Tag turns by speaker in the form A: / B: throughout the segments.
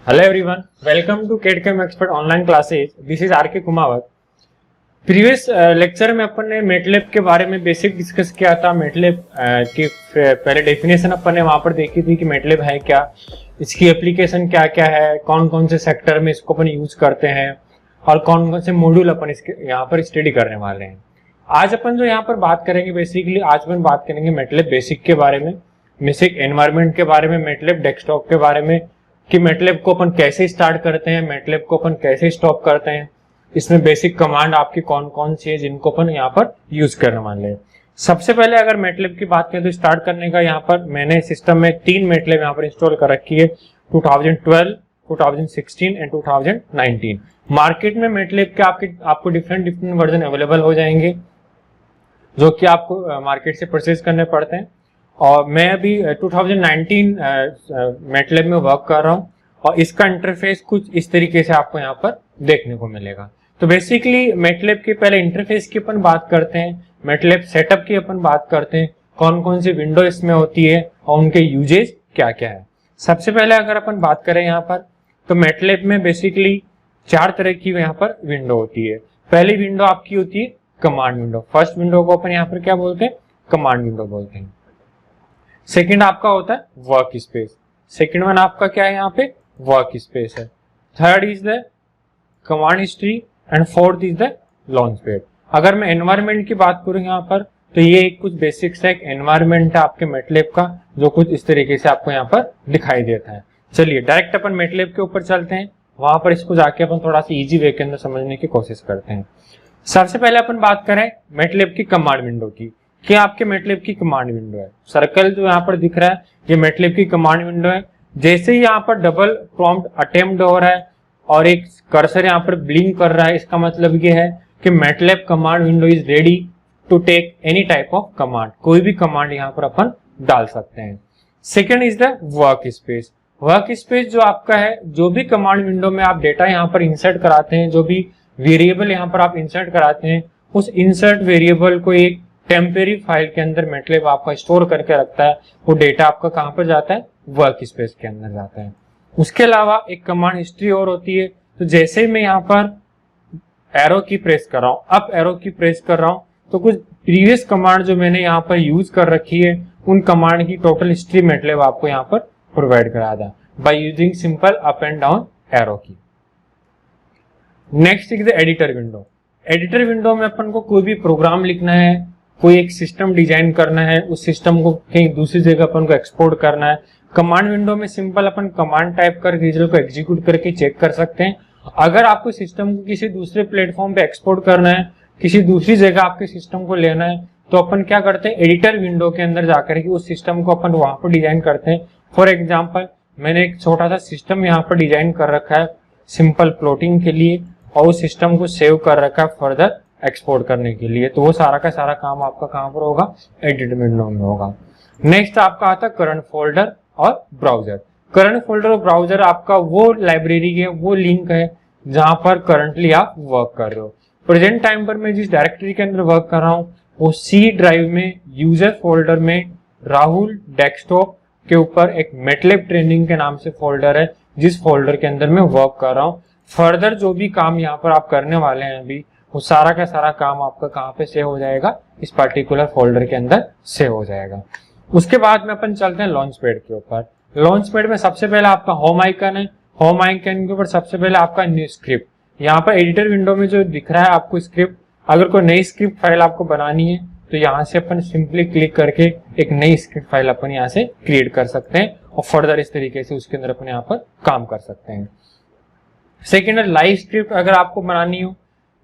A: Hello everyone, welcome to CAD/CAM Expert online classes. This is RK Kumawat. Previous lecture में अपन ने MATLAB के बारे में बेसिक डिस्कस किया था. मेटलैब की पहले डेफिनेशन अपन ने वहां पर देखी थी कि मेटलैब है क्या, इसकी एप्लीकेशन क्या क्या है, कौन कौन से सेक्टर में इसको अपन यूज करते हैं और कौन कौन से मॉड्यूल अपन इसके यहाँ पर स्टडी करने वाले हैं. आज अपन जो यहाँ पर बात करेंगे बेसिकली आज अपन बात करेंगे मेटलैब बेसिक के बारे में, बेसिक एनवायरमेंट के बारे में, मेटलैब डेस्कटॉप के बारे में कि मेटलैब को अपन कैसे स्टार्ट करते हैं, मेटलैब को अपन कैसे स्टॉप करते हैं, इसमें बेसिक कमांड आपकी कौन कौन सी है जिनको अपन यहाँ पर यूज करने वाले हैं. सबसे पहले अगर मेटलैब की बात करें तो स्टार्ट करने का यहाँ पर मैंने सिस्टम में 3 मेटलैब यहाँ पर इंस्टॉल कर रखी है, 2012, 2016 एंड 2019. मार्केट में मेटलैब के आपको डिफरेंट वर्जन अवेलेबल हो जाएंगे जो कि आपको मार्केट से परचेज करने पड़ते हैं. और मैं अभी 2019 मेटलैब में वर्क कर रहा हूँ और इसका इंटरफेस कुछ इस तरीके से आपको यहाँ पर देखने को मिलेगा. तो बेसिकली मेटलैब के पहले इंटरफेस की अपन बात करते हैं, मेटलैब सेटअप की अपन बात करते हैं, कौन कौन सी विंडो इसमें होती है और उनके यूजेज क्या क्या है. सबसे पहले अगर अपन बात करें यहाँ पर तो मेटलैब में बेसिकली 4 तरह की यहाँ पर विंडो होती है. पहली विंडो आपकी होती है कमांड विंडो. फर्स्ट विंडो को अपन यहाँ पर क्या बोलते हैं, कमांड विंडो बोलते हैं. सेकंड आपका होता है वर्क स्पेस. सेकंड वन आपका क्या है यहाँ पे, वर्क स्पेस है. Third is the command history and fourth is the launch pad. अगर मैं एनवायरनमेंट की बात करूं यहाँ पर तो ये एक कुछ बेसिक्स है, एक एनवायरनमेंट है आपके मेटलैब का जो कुछ इस तरीके से आपको यहाँ पर दिखाई देता है. चलिए डायरेक्ट अपन मेटलैब के ऊपर चलते हैं, वहां पर इसको जाके अपन थोड़ा सा इजी वे के अंदर समझने की कोशिश करते हैं. सबसे पहले अपन बात करें मेटलैब की कमांड विंडो की. क्या आपके मेटलैब की कमांड विंडो है. सर्कल जो यहाँ पर दिख रहा है ये मेटलैब की कमांड विंडो है. जैसे ही यहाँ पर डबल प्रॉम्प्ट अटेम्प्ट हो रहा है और एक कर्सर यहाँ पर ब्लिंक कर रहा है, इसका मतलब ये है कि MATLAB command window is ready to take any type of command. कोई भी कमांड यहाँ पर अपन डाल सकते हैं. Second is the work space. Work space जो आपका है, जो भी कमांड विंडो में आप डेटा यहाँ पर इंसर्ट कराते हैं, जो भी वेरिएबल यहाँ पर आप इंसर्ट कराते हैं, उस इंसर्ट वेरिएबल को एक टेम्परेरी फाइल के अंदर मेटलैब आपका स्टोर करके रखता है. वो डेटा आपका कहां पर जाता है, वर्क स्पेस के अंदर जाता है. उसके अलावा एक कमांड हिस्ट्री और होती है. तो जैसे मैं यहाँ पर एरो की प्रेस कर रहा हूँ, अप एरो की प्रेस कर रहा हूँ, तो कुछ प्रीवियस कमांड जो मैंने यहाँ पर यूज कर रखी है उन कमांड की टोटल हिस्ट्री मेटलैब आपको यहाँ पर प्रोवाइड करा था by using simple up and down arrow key. Next is the editor window. Editor window में अपन को कोई भी प्रोग्राम लिखना है, कोई एक सिस्टम डिजाइन करना है, उस सिस्टम को कहीं दूसरी जगह अपन को एक्सपोर्ट करना है. कमांड विंडो में सिंपल अपन कमांड टाइप कर रिजल्ट को एग्जीक्यूट करके चेक कर सकते हैं. अगर आपको सिस्टम को किसी दूसरे प्लेटफॉर्म पे एक्सपोर्ट करना है, किसी दूसरी जगह आपके सिस्टम को लेना है, तो अपन क्या करते हैं, एडिटर विंडो के अंदर जाकर के उस सिस्टम को अपन वहां पर डिजाइन करते हैं. फॉर एग्जाम्पल मैंने एक छोटा सा सिस्टम यहाँ पर डिजाइन कर रखा है सिंपल प्लॉटिंग के लिए और उस सिस्टम को सेव कर रखा है फर्दर एक्सपोर्ट करने के लिए. तो वो सारा का सारा काम आपका कहां पर होगा, एडिट विंडो में होगा. नेक्स्ट आपका आता है करंट फोल्डर और ब्राउजर. करंट फोल्डर और ब्राउजर आपका वो लाइब्रेरी है, वो लिंक है जहां पर करंटली आप वर्क कर रहे हो. प्रेजेंट टाइम पर मैं जिस डायरेक्टरी के अंदर वर्क कर रहा हूँ वो सी ड्राइव में यूजर फोल्डर में राहुल डेस्कटॉप के ऊपर एक मेटलैब ट्रेनिंग के नाम से फोल्डर है, जिस फोल्डर के अंदर मैं वर्क कर रहा हूँ. फर्दर जो भी काम यहाँ पर आप करने वाले हैं अभी वो सारा का सारा काम आपका कहाँ पे सेव हो जाएगा, इस पर्टिकुलर फोल्डर के अंदर सेव हो जाएगा. उसके बाद में अपन चलते हैं लॉन्च पैड के ऊपर. लॉन्च पैड में सबसे पहले आपका होम आइकन है. होम आइकन के ऊपर सबसे पहले आपका न्यू स्क्रिप्ट. यहाँ पर एडिटर विंडो में जो दिख रहा है आपको स्क्रिप्ट, अगर कोई नई स्क्रिप्ट फाइल आपको बनानी है तो यहाँ से अपन सिंपली क्लिक करके एक नई स्क्रिप्ट फाइल अपन यहाँ से क्रिएट कर सकते हैं और फर्दर इस तरीके से उसके अंदर अपन यहाँ पर काम कर सकते हैं. सेकेंड है लाइव स्क्रिप्ट. अगर आपको बनानी हो,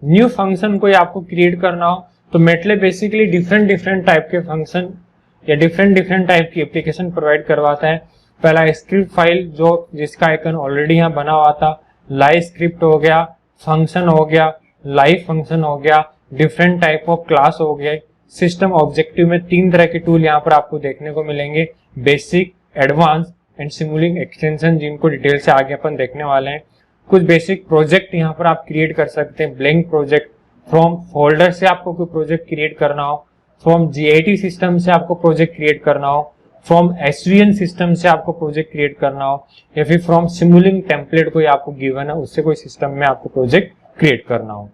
A: न्यू फंक्शन कोई आपको क्रिएट करना हो, तो मेटलैब बेसिकली डिफरेंट टाइप के फंक्शन या डिफरेंट टाइप की एप्लीकेशन प्रोवाइड करवाता है. पहला स्क्रिप्ट फाइल जो जिसका आइकन ऑलरेडी यहाँ बना हुआ था, लाइव स्क्रिप्ट हो गया, फंक्शन हो गया, लाइव फंक्शन हो गया, डिफरेंट टाइप ऑफ क्लास हो गया. सिस्टम ऑब्जेक्टिव में 3 तरह के टूल यहाँ पर आपको देखने को मिलेंगे, बेसिक, एडवांस एंड सिमुलिंग एक्सटेंशन, जिनको डिटेल से आगे अपन देखने वाले हैं. कुछ बेसिक प्रोजेक्ट यहाँ पर आप क्रिएट कर सकते हैं. ब्लैंक प्रोजेक्ट, फ्रॉम फोल्डर से आपको कोई प्रोजेक्ट क्रिएट करना हो, फ्रॉम जीआईटी सिस्टम से आपको प्रोजेक्ट क्रिएट करना हो, फ्रॉम एसवीएन सिस्टम से आपको प्रोजेक्ट क्रिएट करना हो, या फिर फ्रॉम सिमुलिंग टेम्पलेट कोई आपको गिवन है उससे कोई सिस्टम में आपको प्रोजेक्ट क्रिएट करना हो।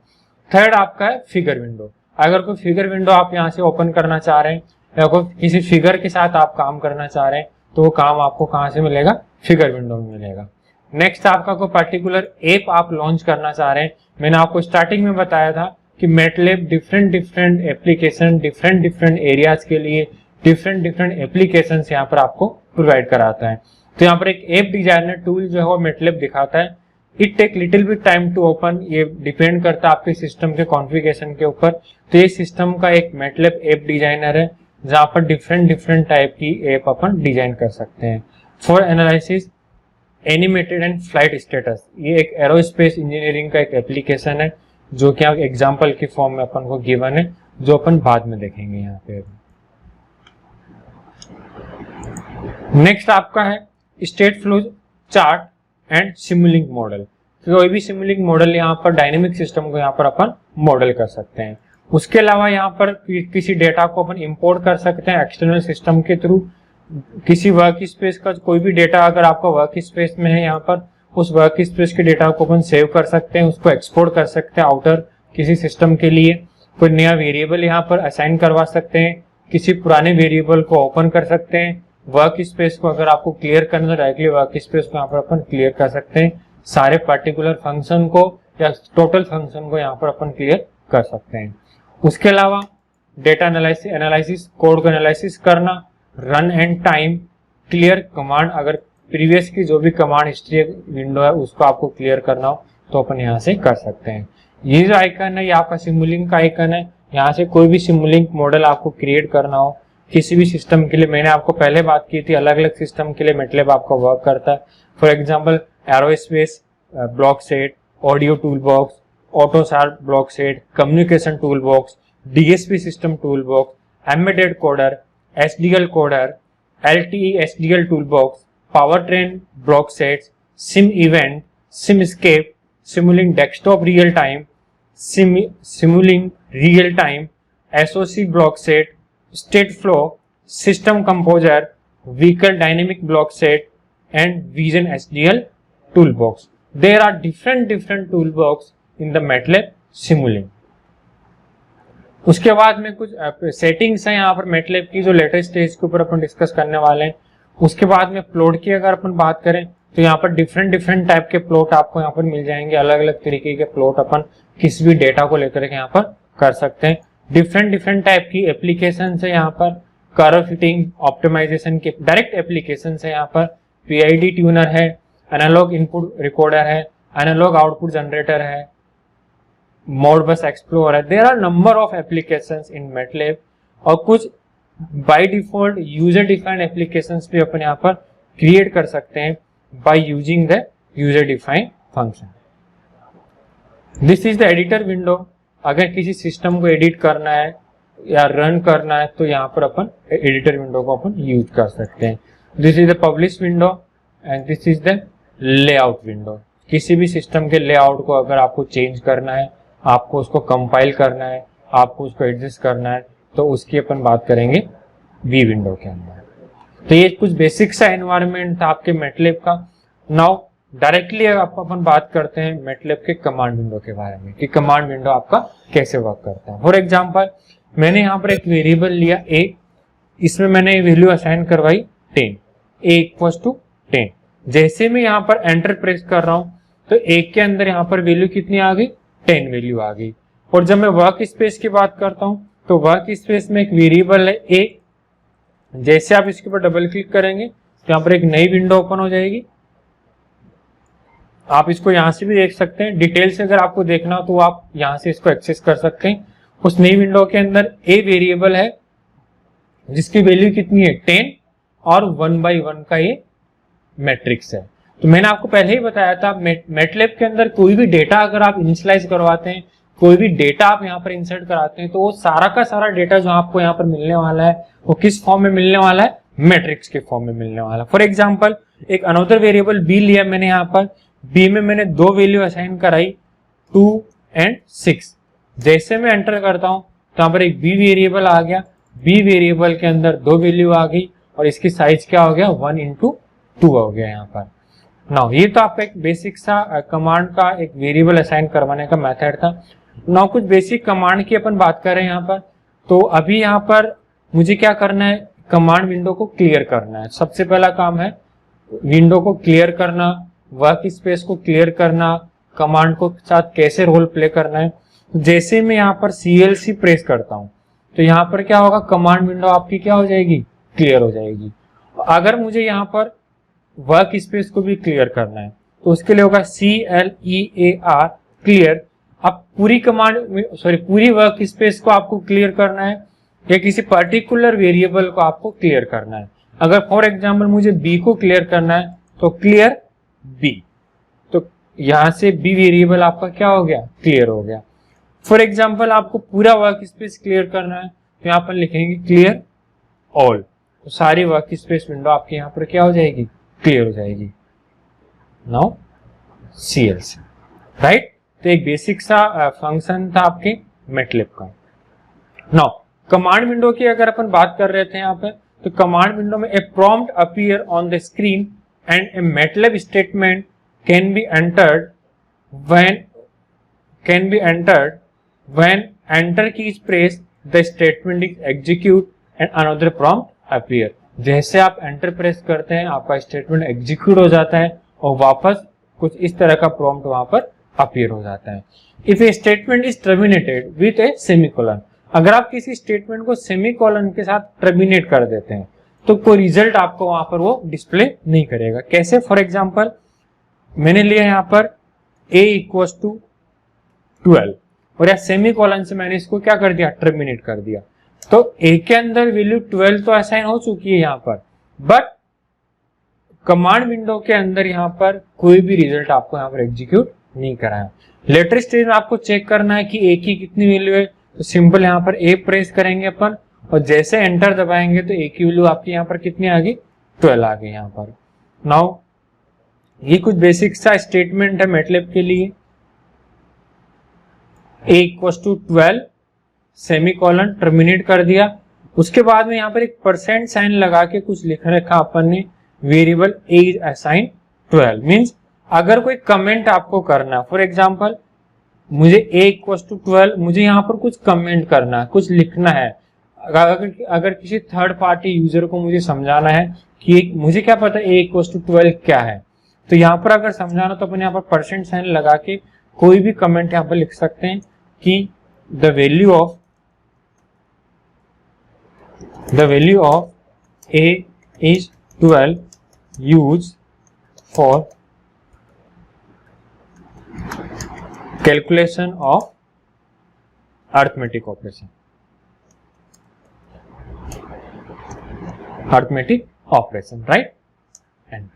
A: थर्ड आपका है फिगर विंडो। अगर कोई फिगर विंडो आप यहाँ से ओपन करना चाह रहे हैं या कोई किसी फिगर के साथ आप काम करना चाह रहे हैं तो वो काम आपको कहाँ से मिलेगा, फिगर विंडो में मिलेगा। नेक्स्ट आपका कोई पर्टिकुलर ऐप आप लॉन्च करना चाह रहे हैं, मैंने आपको स्टार्टिंग में बताया था कि MATLAB different application different areas के लिए डिफरेंट एप्लीकेशन यहाँ पर आपको प्रोवाइड कराता है। तो यहाँ पर एक ऐप डिजाइनर टूल जो है वो मैटलैब दिखाता है। It take little bit time to open, ये डिपेंड करता है आपके सिस्टम के कॉन्फ़िगरेशन के ऊपर। तो ये सिस्टम का एक मैटलैब ऐप डिजाइनर है जहाँ पर डिफरेंट टाइप की ऐप अपन डिजाइन कर सकते हैं। For analysis animated and flight status, ये एक एरोस्पेस इंजीनियरिंग का एक एप्लीकेशन है जो कि एग्जाम्पल के फॉर्म में अपन को गिवन है, जो अपन बाद में देखेंगे यहाँ पे। नेक्स्ट आपका है state flow chart and Simulink model. तो कोई भी सिमुलिंक मॉडल यहाँ पर डायनेमिक सिस्टम को यहाँ पर अपन मॉडल कर सकते हैं। उसके अलावा यहाँ पर किसी डेटा को अपन इंपोर्ट कर सकते हैं एक्सटर्नल सिस्टम के थ्रू। किसी वर्क स्पेस का कोई भी डेटा अगर आपका वर्क स्पेस में है, यहाँ पर उस वर्क स्पेस के डेटा को अपन सेव कर सकते हैं, उसको एक्सपोर्ट कर सकते हैं आउटर किसी सिस्टम के लिए। कोई नया वेरिएबल यहाँ पर असाइन करवा सकते हैं, किसी पुराने वेरिएबल को ओपन कर सकते हैं। वर्क स्पेस को अगर आपको क्लियर करना है डायरेक्टली वर्क स्पेस को यहाँ पर अपन क्लियर कर सकते हैं। सारे पर्टिकुलर फंक्शन को या टोटल फंक्शन को यहाँ पर अपन क्लियर कर सकते हैं। उसके अलावा डेटा एनालिसिस कोड को एनालिसिस करना, run and time, clear command, अगर प्रीवियस की जो भी कमांड हिस्ट्री विंडो है उसको आपको क्लियर करना हो तो अपन यहाँ से कर सकते हैं। ये जो आइकन है ये आपका सिमुलिंक का आइकन है, यहाँ से कोई भी सिमुलिंक मॉडल आपको क्रिएट करना हो किसी भी सिस्टम के लिए। मैंने आपको पहले बात की थी अलग अलग सिस्टम के लिए मैटलैब आपका वर्क करता है। For example aerospace block set, audio tool box, AUTOSAR block set, communication tool box, DSP system tool box, embedded coder, SDL coder, LTE SDL tool box, power train block sets, sim event, sim scape, Simulink desktop real time, Simulink real time, SOC block set, state flow, system composer, vehicle dynamic block set and vision SDL tool box. There are different tool box in the MATLAB Simulink. उसके बाद में कुछ settings हैं यहाँ पर MATLAB की जो latest stage के ऊपर अपन डिस्कस करने वाले हैं। उसके बाद में प्लॉट की अगर अपन बात करें तो यहाँ पर डिफरेंट टाइप के प्लॉट आपको यहाँ पर मिल जाएंगे। अलग अलग तरीके के प्लॉट अपन किसी भी डेटा को लेकर के यहाँ पर कर सकते हैं। डिफरेंट टाइप की एप्लीकेशन है यहाँ पर, कर्व फिटिंग ऑप्टिमाइजेशन के डायरेक्ट एप्लीकेशन है यहाँ पर, पीआईडी ट्यूनर है, एनालॉग इनपुट रिकॉर्डर है, एनालॉग आउटपुट जनरेटर है, मोडबस एक्सप्लोरर है। There are number of applications in MATLAB और कुछ by default user defined applications भी अपन यहाँ पर क्रिएट कर सकते हैं by using the user defined function. This is the editor window. अगर किसी सिस्टम को एडिट करना है या रन करना है तो यहाँ पर अपन एडिटर विंडो को अपन यूज कर सकते हैं। This is the publish window and this is the layout window. किसी भी सिस्टम के लेआउट को अगर आपको चेंज करना है, आपको उसको कंपाइल करना है, आपको उसको एडजस्ट करना है तो उसकी अपन बात करेंगे वी विंडो के अंदर। तो ये कुछ बेसिक सा एनवायरनमेंट था आपके मैटलैब का। नाउ डायरेक्टली अपन बात करते हैं मैटलैब के कमांड विंडो के बारे में कि कमांड विंडो आपका कैसे वर्क करता है। फॉर एग्जांपल मैंने यहाँ पर एक वेरिएबल लिया a, इसमें मैंने वैल्यू असाइन करवाई 10, a इक्वल्स टू 10। जैसे मैं यहाँ पर एंटर प्रेस कर रहा हूँ तो a के अंदर यहाँ पर वैल्यू कितनी आ गई, 10 वैल्यू आ गई। और जब मैं वर्क स्पेस की बात करता हूँ तो वर्क स्पेस में एक वेरिएबल है a। जैसे आप इसके ऊपर डबल क्लिक करेंगे तो यहाँ पर एक नई विंडो ओपन हो जाएगी। आप इसको यहाँ से भी देख सकते हैं, डिटेल से अगर आपको देखना हो तो आप यहाँ से इसको एक्सेस कर सकते हैं। उस नई विंडो के अंदर a वेरिएबल है जिसकी वैल्यू कितनी है 10 और 1 by 1 का ये मैट्रिक्स है। तो मैंने आपको पहले ही बताया था मैटलैब के अंदर कोई भी डेटा अगर आप इनिशियलाइज करवाते हैं, कोई भी डेटा आप यहाँ पर इंसर्ट कराते हैं तो वो सारा का सारा डेटा जो आपको यहाँ पर मिलने वाला है वो किस फॉर्म में मिलने वाला है, मैट्रिक्स के फॉर्म में मिलने वाला है। फॉर एग्जाम्पल एक अनदर वेरिएबल b लिया मैंने, यहाँ पर b में मैंने 2 वैल्यू असाइन कराई 2 and 6। जैसे मैं एंटर करता हूं तो यहाँ पर एक b वेरिएबल आ गया, b वेरिएबल के अंदर 2 वैल्यू आ गई और इसकी साइज क्या हो गया 1:2 हो गया यहाँ पर। नाउ ये तो आपका एक बेसिक सा कमांड का एक वेरिएबल असाइन करवाने का मेथड था। नाउ कुछ बेसिक कमांड की अपन बात कर रहे हैं यहाँ पर। तो अभी यहाँ पर मुझे क्या करना है, कमांड विंडो को क्लियर करना है। सबसे पहला काम है विंडो को क्लियर करना, वर्क स्पेस को क्लियर करना, कमांड को साथ कैसे रोल प्ले करना है। जैसे मैं यहाँ पर CLC प्रेस करता हूँ तो यहाँ पर क्या होगा, कमांड विंडो आपकी क्या हो जाएगी, क्लियर हो जाएगी। अगर मुझे यहाँ पर वर्क स्पेस को भी क्लियर करना है तो उसके लिए होगा CLEAR क्लियर। अब पूरी पूरी वर्क स्पेस को आपको क्लियर करना है या किसी पर्टिकुलर वेरिएबल को आपको क्लियर करना है। अगर फॉर एग्जांपल मुझे B को क्लियर करना है तो क्लियर B, तो यहां से B वेरिएबल आपका क्या हो गया, क्लियर हो गया। फॉर एग्जांपल आपको पूरा वर्क स्पेस क्लियर करना है तो यहाँ पर लिखेंगे क्लियर ऑल, तो सारी वर्क स्पेस विंडो आपके यहाँ पर क्या हो जाएगी, क्लियर हो जाएगी। Now CLC, right. तो एक बेसिक सा फंक्शन था आपके मैटलैब का। नाउ कमांड विंडो की अगर अपन बात कर रहे थे यहाँ पे, तो कमांड विंडो में a prompt appear on the screen and a MATLAB statement can be entered when enter key is pressed, the statement is execute and another prompt appear। जैसे आप एंटर प्रेस करते हैं आपका स्टेटमेंट एग्जीक्यूट हो जाता है और वापस कुछ इस तरह का प्रॉम्प्ट वहां पर अपीयर हो जाता है। If A statement is terminated with A semicolon, अगर आप किसी स्टेटमेंट को सेमीकोलन के साथ टर्मिनेट कर देते हैं तो कोई रिजल्ट आपको वहां पर वो डिस्प्ले नहीं करेगा। कैसे, फॉर एग्जांपल मैंने लिया यहाँ पर a = 12 और या सेमीकोलन से मैंने इसको क्या कर दिया, टर्मिनेट कर दिया, तो a के अंदर वैल्यू 12 तो असाइन हो चुकी है यहाँ पर, बट कमांड विंडो के अंदर यहाँ पर कोई भी रिजल्ट आपको यहाँ पर एग्जीक्यूट नहीं कराया। लेटर स्टेज में आपको चेक करना है कि a की कितनी वैल्यू है, तो सिंपल यहाँ पर a प्रेस करेंगे अपन और जैसे एंटर दबाएंगे तो a की वैल्यू आपकी यहाँ पर कितनी आ गई, 12 आ गई यहाँ पर। नाउ ये कुछ बेसिक सा स्टेटमेंट है मैटलैब के लिए। a = 12 सेमीकोलन टर्मिनेट कर दिया, उसके बाद में यहाँ पर एक परसेंट साइन लगा के कुछ लिख रखा अपन ने, variable a is assign 12। Means अगर कोई कमेंट आपको करना, फॉर एग्जांपल मुझे a = 12, मुझे यहाँ पर कुछ कमेंट करना है, कुछ लिखना है। अगर किसी थर्ड पार्टी यूजर को मुझे समझाना है कि मुझे क्या पता a = 12 क्या है, तो यहाँ पर अगर समझाना तो अपन यहाँ पर परसेंट साइन लगा के कोई भी कमेंट यहाँ पर लिख सकते हैं कि the value of a is 12 used for calculation of arithmetic operation, right? And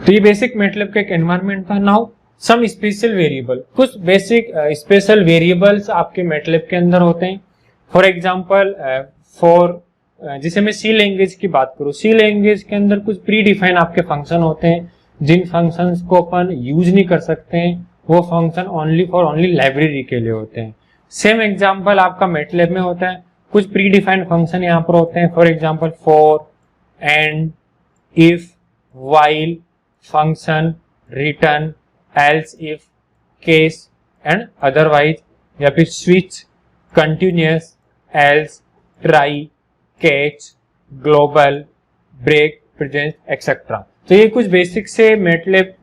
A: तो ये बेसिक मैटलैब का एक एनवायरनमेंट था। नाउ सम स्पेशल वेरिएबल, कुछ बेसिक स्पेशल वेरिएबल्स आपके मैटलैब के अंदर होते हैं। फॉर एग्जांपल जैसे मैं सी लैंग्वेज की बात करूं, सी लैंग्वेज के अंदर कुछ प्री डिफाइन आपके फंक्शन होते हैं जिन फंक्शंस को अपन यूज नहीं कर सकते हैं, वो फंक्शन ओनली लाइब्रेरी के लिए होते हैं। सेम एग्जांपल आपका मैटलैब में होता है, कुछ प्री डिफाइंड फंक्शन यहाँ पर होते हैं। For example for, and, if, while, function, return, else if, case and otherwise, या फिर switch, continuous, else, try, catch, global, break, present etcetera. तो ये कुछ बेसिक से मैटलैब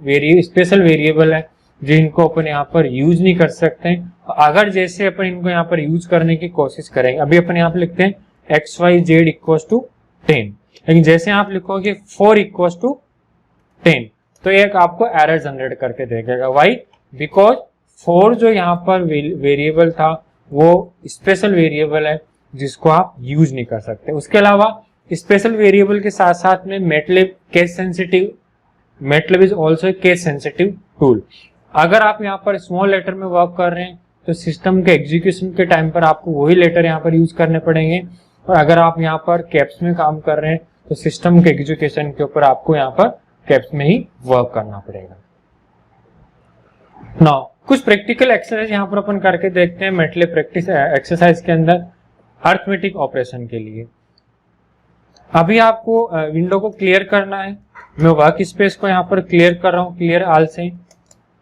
A: स्पेशल वेरिएबल है जिनको अपन यहाँ पर यूज नहीं कर सकते हैं। अगर जैसे अपन इनको यहाँ पर यूज करने की कोशिश करेंगे, अभी अपन यहाँ पर लिखते हैं XYZ = 10, लेकिन जैसे आप लिखोगे 4 = 10 तो एक आपको एरर जनरेट करके देगा। वाई? बिकॉज 4 जो यहाँ पर वेरिएबल था वो स्पेशल वेरिएबल है जिसको आप यूज नहीं कर सकते। उसके अलावा स्पेशल वेरिएबल के साथ साथ में MATLAB is also case sensitive tool. अगर आप यहाँ पर स्मॉल लेटर में वर्क कर रहे हैं तो सिस्टम के एग्जीक्यूशन के टाइम पर आपको वही लेटर यहाँ पर यूज करने पड़ेंगे, और अगर आप यहाँ पर कैप्स में काम कर रहे हैं तो सिस्टम के एग्जीक्यूशन के ऊपर आपको यहाँ पर कैप्स में ही वर्क करना पड़ेगा। नाउ कुछ प्रैक्टिकल एक्सरसाइज यहाँ पर अपन करके देखते हैं मैटलैब प्रैक्टिस एक्सरसाइज के अंदर। अर्थमेटिक ऑपरेशन के लिए। अभी आपको विंडो को क्लियर करना है, मैं वर्क स्पेस को यहाँ पर क्लियर कर रहा हूँ, क्लियर ऑल से।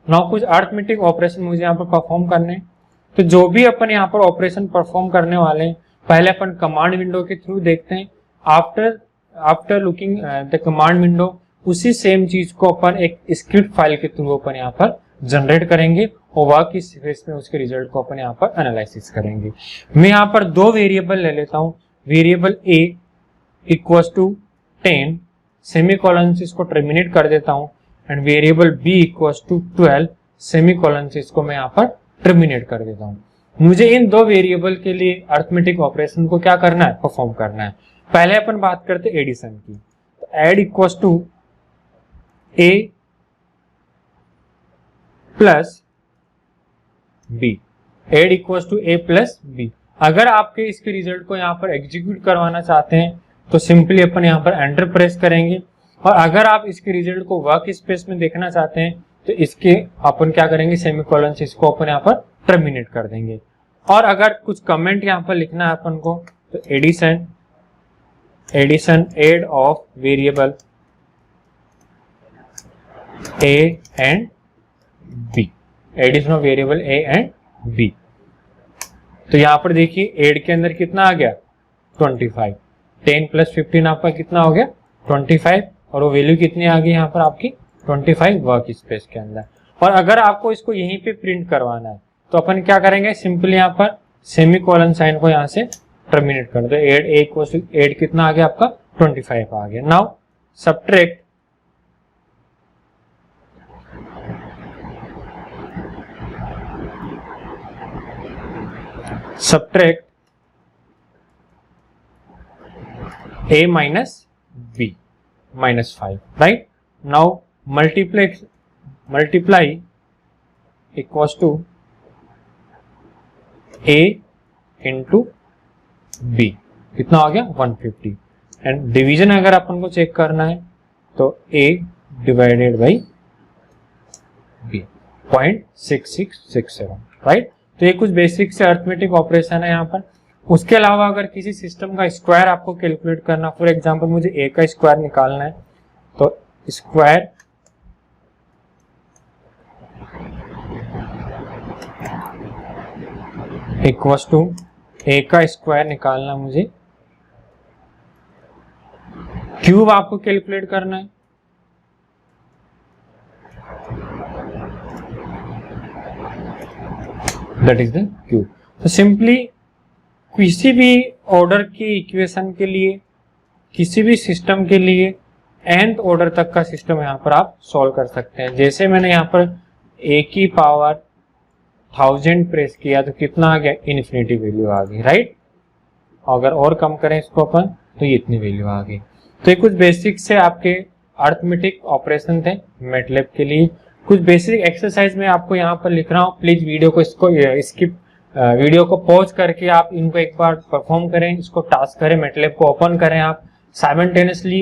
A: नाउ कुछ अर्थमेटिक ऑपरेशन मुझे यहाँ पर परफॉर्म करने हैं। तो जो भी अपन यहाँ पर ऑपरेशन परफॉर्म करने वाले हैं, पहले अपन कमांड विंडो के थ्रू देखते हैं। After looking the command window, उसी सेम चीज को अपन एक स्क्रिप्ट फाइल के थ्रू अपन यहाँ पर जनरेट करेंगे और वर्क स्पेस में उसके रिजल्ट को अपन यहाँ पर एनालिसिस करेंगे। मैं यहाँ पर दो वेरिएबल ले लेता हूँ, variable a equals to 10 semicolon से इसको टर्मिनेट कर देता हूँ, and variable b equals to 12 semicolon से इसको मैं यहाँ पर टर्मिनेट कर देता हूँ। मुझे इन दो वेरिएबल के लिए अर्थमेटिक ऑपरेशन को क्या करना है, परफॉर्म करना है। पहले अपन बात करते हैं एडिशन की। तो add equals to a plus b, add equals to a plus b। अगर आपके इसके रिजल्ट को यहाँ पर एग्जीक्यूट करवाना चाहते हैं तो सिंपली अपन यहाँ पर एंटर प्रेस करेंगे, और अगर आप इसके रिजल्ट को वर्क स्पेस में देखना चाहते हैं तो इसके अपन क्या करेंगे, सेमीकोलन से इसको अपन यहाँ पर टर्मिनेट कर देंगे। और अगर कुछ कमेंट यहाँ पर लिखना है अपन को, तो addition add of variable a and b, addition of variable a and b। तो यहाँ पर देखिए एड के अंदर कितना आ गया, 25, 10 प्लस 15 आपका कितना हो गया, 25, और वो वैल्यू कितनी आ गई यहाँ पर आपकी 25 वर्क स्पेस के अंदर। और अगर आपको इसको यहीं पे प्रिंट करवाना है तो अपन क्या करेंगे, सिंपली यहाँ पर सेमीकोलन साइन को यहाँ से टर्मिनेट कर दो। एड कितना आ गया आपका, 25 आ गया। Now subtract a minus b minus 5, right? Now multiply equals to a into b, कितना आ गया 150, एंड डिवीजन अगर अपन को चेक करना है तो a divided by b 0.6667, right? तो ये कुछ बेसिक से अर्थमेटिक ऑपरेशन है यहाँ पर। उसके अलावा अगर किसी सिस्टम का स्क्वायर आपको कैलकुलेट करना, फॉर एग्जांपल मुझे a का स्क्वायर निकालना है, तो स्क्वायर इक्वल्स टू a का स्क्वायर निकालना मुझे, क्यूब आपको कैलकुलेट करना है, दैट इज द क्यूब। तो सिंपली किसी भी ऑर्डर की इक्वेशन के लिए, किसी भी सिस्टम के लिए nth ऑर्डर तक का सिस्टम यहाँ पर आप सॉल्व कर सकते हैं। जैसे मैंने यहाँ पर a की पावर 1000 प्रेस किया तो कितना आ गया, इनफिनिटी वैल्यू आ गई, राइट? अगर और कम करें इसको अपन तो ये इतनी वैल्यू आ गई। तो ये कुछ बेसिक से आपके अर्थमेटिक ऑपरेशन थे मैटलैब के लिए। कुछ बेसिक एक्सरसाइज में आपको यहाँ पर लिख रहा हूँ, प्लीज वीडियो को वीडियो को पॉज करके आप इनको एक बार परफॉर्म करें, इसको टास्क करें, मैटलैब को ओपन करें, आप साइमल्टेनियसली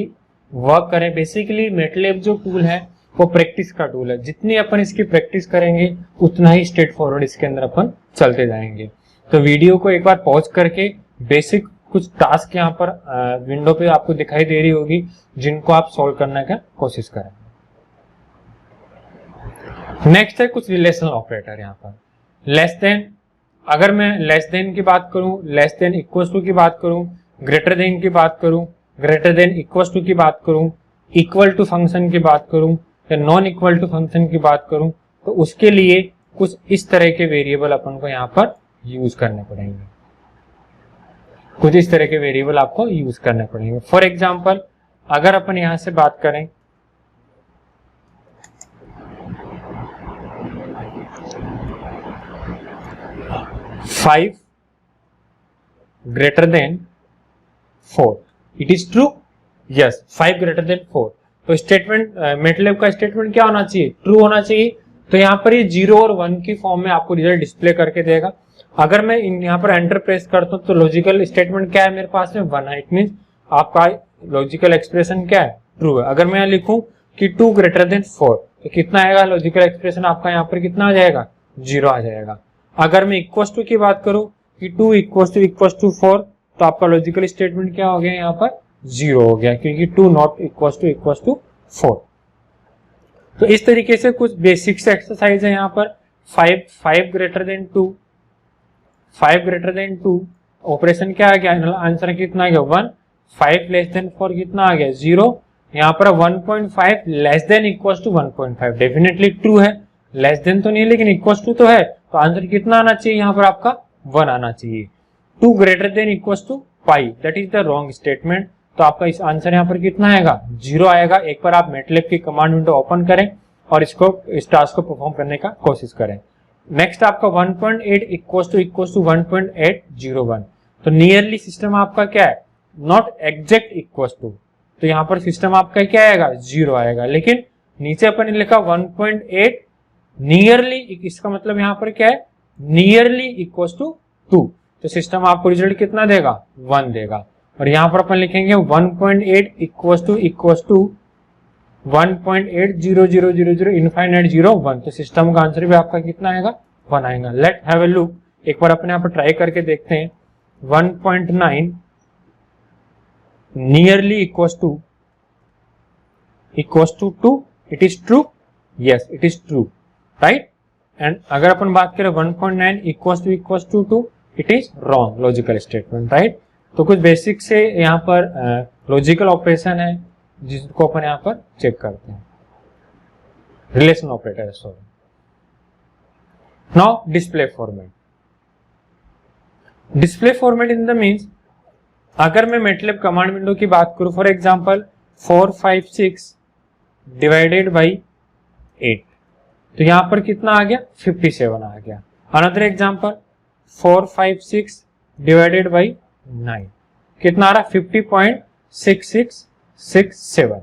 A: वर्क करें। बेसिकली मैटलैब जो टूल है वो प्रैक्टिस का टूल है, जितनी अपन इसकी प्रैक्टिस करेंगे उतना ही स्ट्रेट फॉरवर्ड इसके अंदर अपन चलते जाएंगे। तो वीडियो को एक बार पॉज करके बेसिक कुछ टास्क यहाँ पर विंडो पे आपको दिखाई दे रही होगी, जिनको आप सॉल्व करने का कोशिश करें। नेक्स्ट है कुछ रिलेशनल ऑपरेटर। यहाँ पर लेस देन, अगर मैं लेस देन की बात करूं, लेस देन इक्वल्स टू की बात करूं, ग्रेटर देन की बात करूं, ग्रेटर देन इक्वल्स टू की बात करूं, इक्वल टू फंक्शन की बात करूं या नॉन इक्वल टू फंक्शन की बात करूं, तो उसके लिए कुछ इस तरह के वेरिएबल अपन को यहाँ पर यूज करने पड़ेंगे। कुछ इस तरह के वेरिएबल आपको यूज करने पड़ेंगे। फॉर एग्जाम्पल अगर अपन यहाँ से बात करें 5 greater than 4, it is true? Yes, 5 greater than 4। तो स्टेटमेंट मैटलैब का स्टेटमेंट क्या होना चाहिए, ट्रू होना चाहिए। तो यहाँ पर ये 0 और 1 की फॉर्म में आपको रिजल्ट डिस्प्ले करके देगा। अगर मैं यहाँ पर एंटर प्रेस करता हूँ तो लॉजिकल स्टेटमेंट क्या है मेरे पास में, 1 है। इट मीन आपका लॉजिकल एक्सप्रेशन क्या है, ट्रू है। अगर मैं यहाँ लिखूं कि 2 greater than 4 तो कितना आएगा, लॉजिकल एक्सप्रेशन आपका यहाँ पर कितना आ जाएगा, 0 आ जाएगा। अगर मैं इक्वल्स टू की बात करूं कि 2 इक्वल्स टू 4, तो आपका लॉजिकल स्टेटमेंट क्या हो गया यहाँ पर 0 हो गया, क्योंकि 2 नॉट इक्वल्स टू 4। तो इस तरीके से कुछ बेसिक्स एक्सरसाइज है यहाँ पर। 5 greater than 2, 5 greater than 2 operation क्या आ गया, आंसर कितना आ गया 1। 5 लेस देन 4 कितना आ गया 0। यहाँ पर 1.5 less than equals to 1.5 definitely true है, लेस देन तो नहीं है लेकिन इक्वल्स टू तो है, तो आंसर कितना आना चाहिए यहाँ पर आपका 1 आना चाहिए। 2 greater than equals to 5, that is the wrong statement, तो आपका इस आंसर यहाँ पर कितना आएगा 0 आएगा। एक बार आप मैटलैब की कमांड विंडो ओपन करें और इस टास्क को परफॉर्म करने का कोशिश करें। नेक्स्ट आपका 1.8 इक्वल्स टू 1.801, तो नियरली सिस्टम आपका क्या है, नॉट एग्जैक्ट इक्वल्स टू, तो यहाँ पर सिस्टम आपका क्या आएगा 0 आएगा। लेकिन नीचे अपन ने लिखा 1.8 नियरली, इसका मतलब यहाँ पर क्या है नियरली इक्वल्स टू 2, तो सिस्टम आपको रिजल्ट कितना देगा 1 देगा। और यहाँ पर अपन लिखेंगे 1.8 इक्वल्स टू 1.80000 इनफाइनाइट 0 1, तो सिस्टम का आंसर भी आपका कितना आएगा 1 आएगा। लेट हैव ए लुक, एक बार अपने यहाँ पर ट्राई करके देखते हैं। 1.9 nearly equals to 2, it is true, yes it is true, right. And अगर अपन बात करें 1.9 equals to 2, it is wrong logical statement, right. तो कुछ बेसिक से यहाँ पर लॉजिकल ऑपरेशन है जिसको अपन यहाँ पर चेक करते हैं, relation operator, sorry. Now display format, display format in the means, अगर मैं मैटलैब कमांड विंडो की बात करूं, फॉर एग्जांपल 456 डिवाइडेड बाई 8, तो यहां पर कितना आ गया 57 आ गया। अनदर एग्जांपल 456 डिवाइडेड बाई 9, कितना आ रहा 50.6667।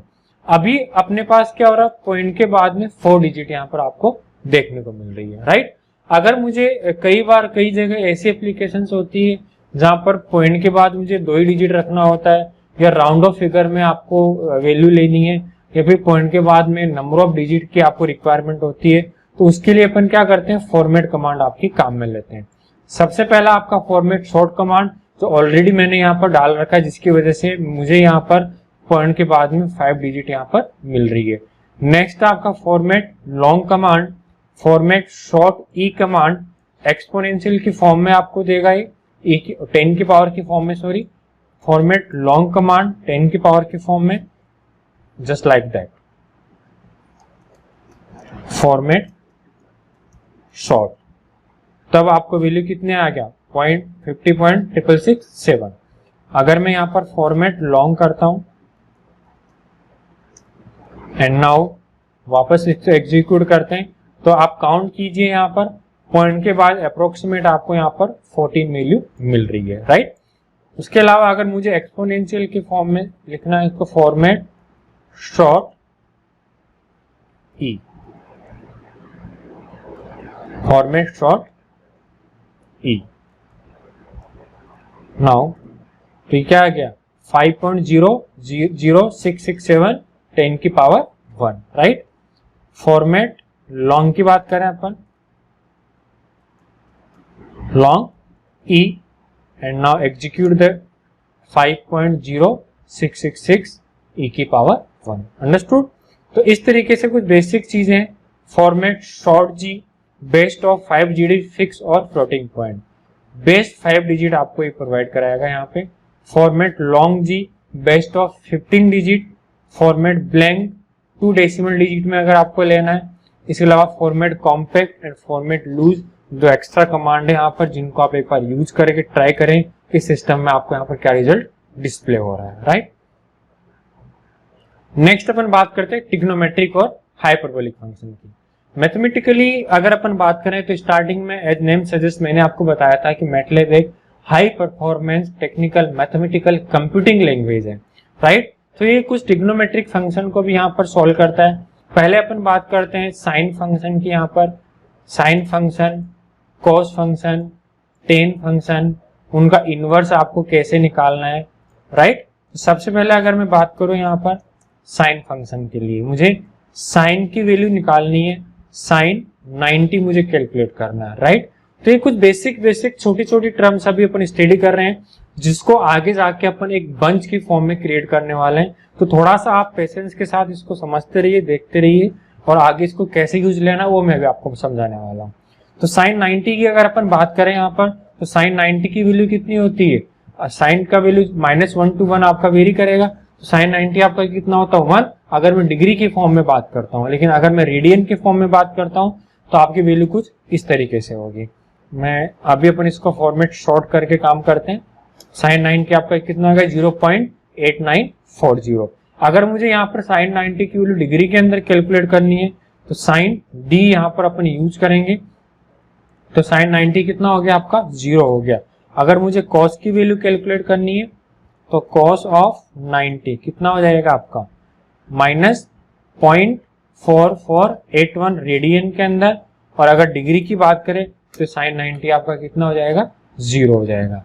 A: अभी अपने पास क्या हो रहा है, पॉइंट के बाद में 4 डिजिट यहाँ पर आपको देखने को मिल रही है, राइट। अगर मुझे कई जगह ऐसी एप्लीकेशंस होती है जहां पर पॉइंट के बाद मुझे 2 ही डिजिट रखना होता है, या राउंड ऑफ फिगर में आपको वैल्यू लेनी है, या फिर पॉइंट के बाद में नंबर ऑफ डिजिट की आपको रिक्वायरमेंट होती है, तो उसके लिए अपन क्या करते हैं, फॉर्मेट कमांड आपकी काम में लेते हैं। सबसे पहला आपका फॉर्मेट शॉर्ट कमांड, तो ऑलरेडी मैंने यहाँ पर डाल रखा है, जिसकी वजह से मुझे यहाँ पर पॉइंट के बाद में 5 डिजिट यहाँ पर मिल रही है। नेक्स्ट आपका format long command, format short e command exponential की फॉर्म में आपको देगा, ये 10 की पावर की फॉर्म में, सॉरी, फॉर्मेट लॉन्ग कमांड 10 की पावर की फॉर्म में, just like that. Format short, तब आपको वैल्यू कितने आ गया 50.667। अगर मैं यहाँ पर फॉर्मेट लॉन्ग करता हूं एंड नाउ वापस इसको एग्जीक्यूट करते हैं, तो आप काउंट कीजिए, यहाँ पर पॉइंट के बाद अप्रोक्सीमेट आपको यहाँ पर 14 वैल्यू मिल रही है, राइट। उसके अलावा अगर मुझे एक्सपोनेंशियल के फॉर्म में लिखना है, तो फॉर्मेट शॉर्ट ई, फॉर्मेट शॉर्ट ई। नाउ तो ये क्या आ गया 5.00667 10 की पावर 1, राइट। फॉर्मेट लॉन्ग की बात करें अपन, long e, and now execute the 5.0666 e की पावर 1, अंडरस्टूड। तो इस तरीके से कुछ बेसिक चीजें हैं। Format short G based of 5 digit fix और फ्लोटिंग पॉइंट, बेस्ट 5 डिजिट आपको ये प्रोवाइड कराएगा यहाँ पे। Format long G based of 15 digit, format blank 2 decimal digit में अगर आपको लेना है। इसके अलावा format compact and format loose, जो एक्स्ट्रा कमांड है यहाँ पर, जिनको आप एक बार यूज करके ट्राई करें कि सिस्टम में आपको यहाँ पर क्या रिजल्ट डिस्प्ले हो रहा है, राइट। नेक्स्ट अपन बात करते हैं ट्रिग्नोमेट्रिक और हाइपरबोलिक फंक्शन की। मैथमेटिकली अगर अपन बात करें तो स्टार्टिंग में एज नेम सजेस्ट मैंने आपको बताया था कि मैटलैब एक high performance technical mathematical computing language है, राइट। तो ये कुछ ट्रिग्नोमेट्रिक फंक्शन को भी यहाँ पर सॉल्व करता है। पहले अपन बात करते हैं साइन फंक्शन की, यहाँ पर sine function, cos function, ten function, उनका इनवर्स आपको कैसे निकालना है, राइट। सबसे पहले अगर मैं बात करूं यहाँ पर साइन फंक्शन के लिए, मुझे साइन की वैल्यू निकालनी है, साइन 90 मुझे कैलकुलेट करना है, राइट। तो ये कुछ बेसिक छोटी छोटी टर्म्स अभी अपन स्टडी कर रहे हैं, जिसको आगे जाके अपन एक बंच की फॉर्म में क्रिएट करने वाले हैं। तो थोड़ा सा आप पेशेंस के साथ इसको समझते रहिए, देखते रहिए, और आगे इसको कैसे यूज लेना वो मैं भी आपको समझाने वाला हूँ। तो साइन 90 की अगर अपन बात करें यहाँ पर, तो साइन 90 की वैल्यू कितनी होती है, साइन का वैल्यू -1 to 1 आपका वेरी करेगा। तो साइन 90 आपका कितना होता है 1, अगर मैं डिग्री की फॉर्म में बात करता हूँ। लेकिन अगर मैं रेडियन के फॉर्म में बात करता हूँ तो आपकी वैल्यू कुछ इस तरीके से होगी। मैं अभी अपन इसको फॉर्मेट शॉर्ट करके काम करते हैं। साइन 90 आपका कितना होगा 0.8940। अगर मुझे यहाँ पर साइन 90 की वैल्यू डिग्री के अंदर कैलकुलेट करनी है तो साइन डी यहाँ पर अपन यूज करेंगे। तो साइन 90 कितना हो गया आपका 0 हो गया। अगर मुझे कॉस की वैल्यू कैलकुलेट करनी है तो कॉस ऑफ 90 कितना हो जाएगा आपका -0.4481 रेडियन के अंदर। और अगर डिग्री की बात करें तो साइन 90 आपका कितना हो जाएगा 0 हो जाएगा।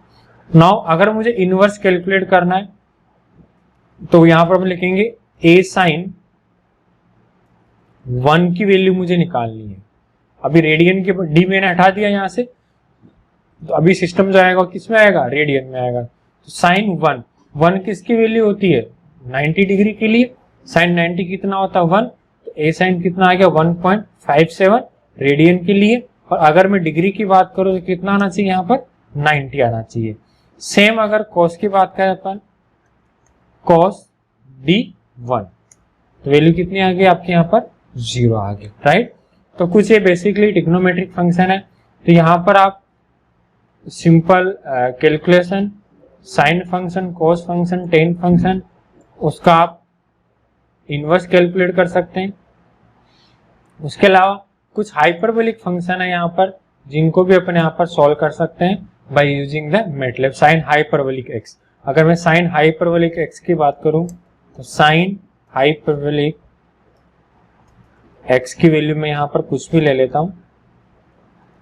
A: नाउ अगर मुझे इनवर्स कैलकुलेट करना है तो यहां पर हम लिखेंगे a साइन 1 की वैल्यू मुझे निकालनी है। अभी रेडियन के डी मैंने हटा दिया यहां से, तो अभी सिस्टम जो आएगा किस में आएगा रेडियन में आएगा। तो साइन 1 किसकी वैल्यू होती है 90 डिग्री के लिए। साइन 90 कितना होता है 1, तो a साइन कितना आ गया 1.57 रेडियन के लिए। और अगर मैं डिग्री की बात करूं तो कितना आना चाहिए यहाँ पर 90 आना चाहिए। सेम अगर कॉस की बात करें अपन, कॉस d1 तो वैल्यू कितनी आ गई आपके यहाँ पर 0 आ गई, राइट। तो कुछ ये बेसिकली ट्रिग्नोमेट्रिक फंक्शन है। तो यहाँ पर आप simple calculation, sine function, cos function, ten function, उसका आप इनवर्स कैलकुलेट कर सकते हैं। उसके अलावा कुछ हाइपरबोलिक फंक्शन है यहाँ पर, जिनको भी अपन यहाँ पर सॉल्व कर सकते हैं by using the MATLAB. Sine hyperbolic x, अगर मैं साइन हाइपरबोलिक एक्स की बात करूं तो साइन हाइपरबोलिक एक्स की वैल्यू में यहाँ पर कुछ भी ले लेता हूं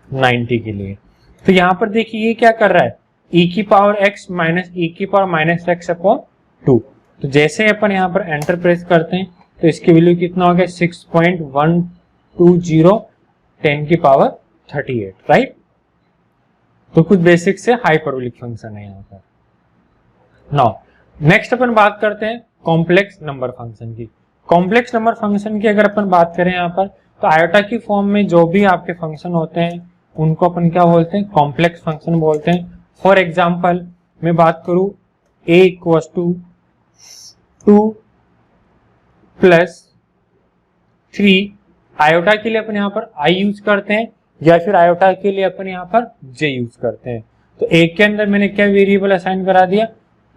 A: 90 के लिए। तो यहाँ पर देखिए ये क्या कर रहा है e की पावर x माइनस e की पावर माइनस एक्स अपॉन 2। तो जैसे अपन यहाँ पर एंटर प्रेस करते हैं तो इसकी वैल्यू कितना हो गया 6.120 10 की पावर 38, राइट। तो कुछ बेसिक से हाइपरबोलिक फंक्शन है यहाँ पर। नाउ नेक्स्ट अपन बात करते हैं कॉम्प्लेक्स नंबर फंक्शन की। कॉम्प्लेक्स नंबर फंक्शन की अगर अपन बात करें यहाँ पर, तो आयोटा की फॉर्म में जो भी आपके फंक्शन होते हैं उनको अपन क्या बोलते हैं कॉम्प्लेक्स फंक्शन बोलते हैं। फॉर एग्जाम्पल मैं बात करूं a इक्वल्स टू 2 + 3, आयोटा के लिए अपन यहाँ पर i यूज करते हैं, या फिर आयोटा के लिए अपन यहाँ पर j यूज करते हैं। तो a के अंदर मैंने क्या वेरिएबल असाइन करा दिया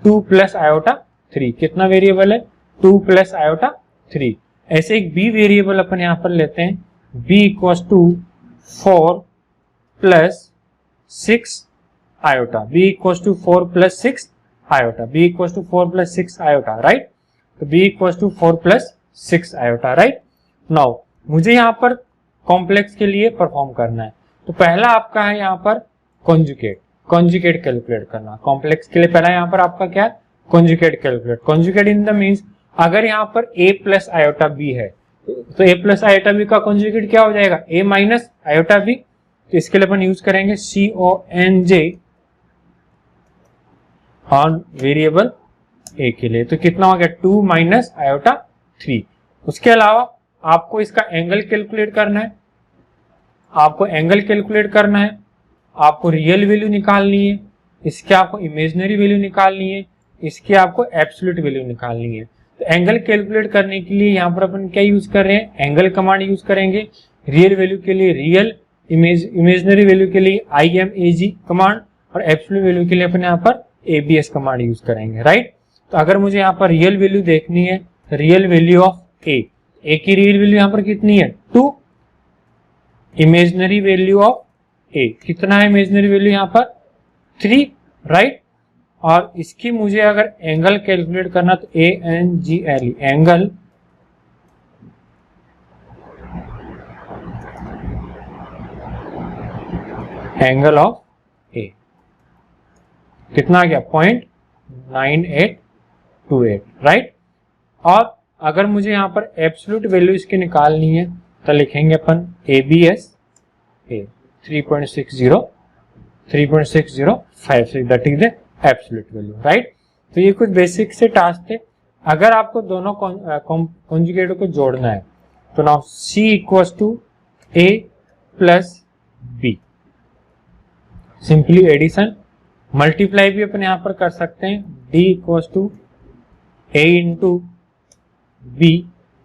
A: 2 + आयोटा 3। कितना वेरिएबल है 2 + आयोटा 3। ऐसे एक b वेरिएबल अपन यहाँ पर लेते हैं, b equals to 4 + 6 iota, b equals to 4 + 6 iota, b equals to 4 + 6 iota, right. तो b equals to 4 + 6 iota, right. Now मुझे यहाँ पर कॉम्प्लेक्स के लिए परफॉर्म करना है। तो पहला आपका है यहाँ पर कॉन्जुगेट कैलकुलेट करना। कॉम्प्लेक्स के लिए पहला यहाँ पर आपका क्या है conjugate calculate. Conjugate in the means अगर यहाँ पर a + आयोटा b है तो a + आयोटा b का कॉन्जुगेट क्या हो जाएगा a - आयोटा b। तो इसके लिए अपन यूज करेंगे CONJ ऑन वेरिएबल a के लिए। तो कितना हो गया 2 - आयोटा 3। उसके अलावा आपको इसका एंगल कैलकुलेट करना है, आपको रियल वैल्यू निकालनी है, इसके आपको इमेजिनरी वैल्यू निकालनी है, इसकी आपको एब्सोल्यूट वैल्यू निकालनी है। तो एंगल कैलकुलेट करने के लिए यहाँ पर अपन क्या यूज कर रहे हैं एंगल कमांड यूज करेंगे। रियल वैल्यू के लिए रियल, इमेजिनरी वैल्यू के लिए IMAG कमांड, और एब्सोल्यूट वैल्यू के लिए अपन यहाँ पर ABS कमांड यूज करेंगे, राइट। तो अगर मुझे यहाँ पर रियल वैल्यू देखनी है, रियल वैल्यू ऑफ a की रियल वैल्यू यहाँ पर कितनी है 2, इमेजिनरी वैल्यू ऑफ a कितना है इमेजिनरी वैल्यू यहाँ पर 3, राइट। और इसकी मुझे अगर एंगल कैलकुलेट करना तो ANGLE एंगल ऑफ a कितना आ गया 0.9828, राइट। और अगर मुझे यहाँ पर एब्सोल्यूट वैल्यू इसकी निकालनी है तो लिखेंगे अपन ABS A। 3.6056 that is the absolute value, right. तो ये कुछ बेसिक से टास्क थे। अगर आपको दोनों कॉन्जुगेट को जोड़ना है तो now C equals to A plus B, simply addition. Multiply भी अपन यहाँ पर कर सकते हैं, D equals to A into B,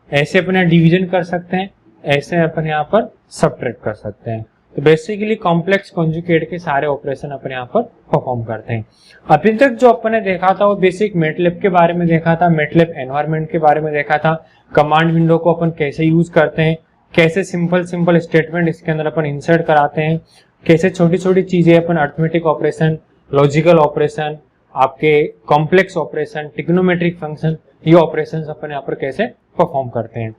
A: ऐसे अपने डिवीजन कर सकते हैं, ऐसे अपन यहाँ पर सब्ट्रैक्ट कर सकते हैं। तो बेसिकली कॉम्प्लेक्स कॉन्जुगेट के सारे ऑपरेशन अपन यहाँ पर परफॉर्म करते हैं। अभी तक जो अपन ने देखा था वो बेसिक मैटलैब के बारे में देखा था, मैटलैब एनवायरनमेंट के बारे में देखा था, कमांड विंडो को अपन कैसे यूज करते हैं, कैसे सिंपल स्टेटमेंट इसके अंदर अपन इंसर्ट कराते हैं, कैसे छोटी छोटी चीजें अपन अरिथमेटिक ऑपरेशन, लॉजिकल ऑपरेशन, आपके कॉम्प्लेक्स ऑपरेशन, ट्रिग्नोमेट्रिक फंक्शन, ये ऑपरेशंस अपन यहाँ पर कैसे परफॉर्म करते हैं।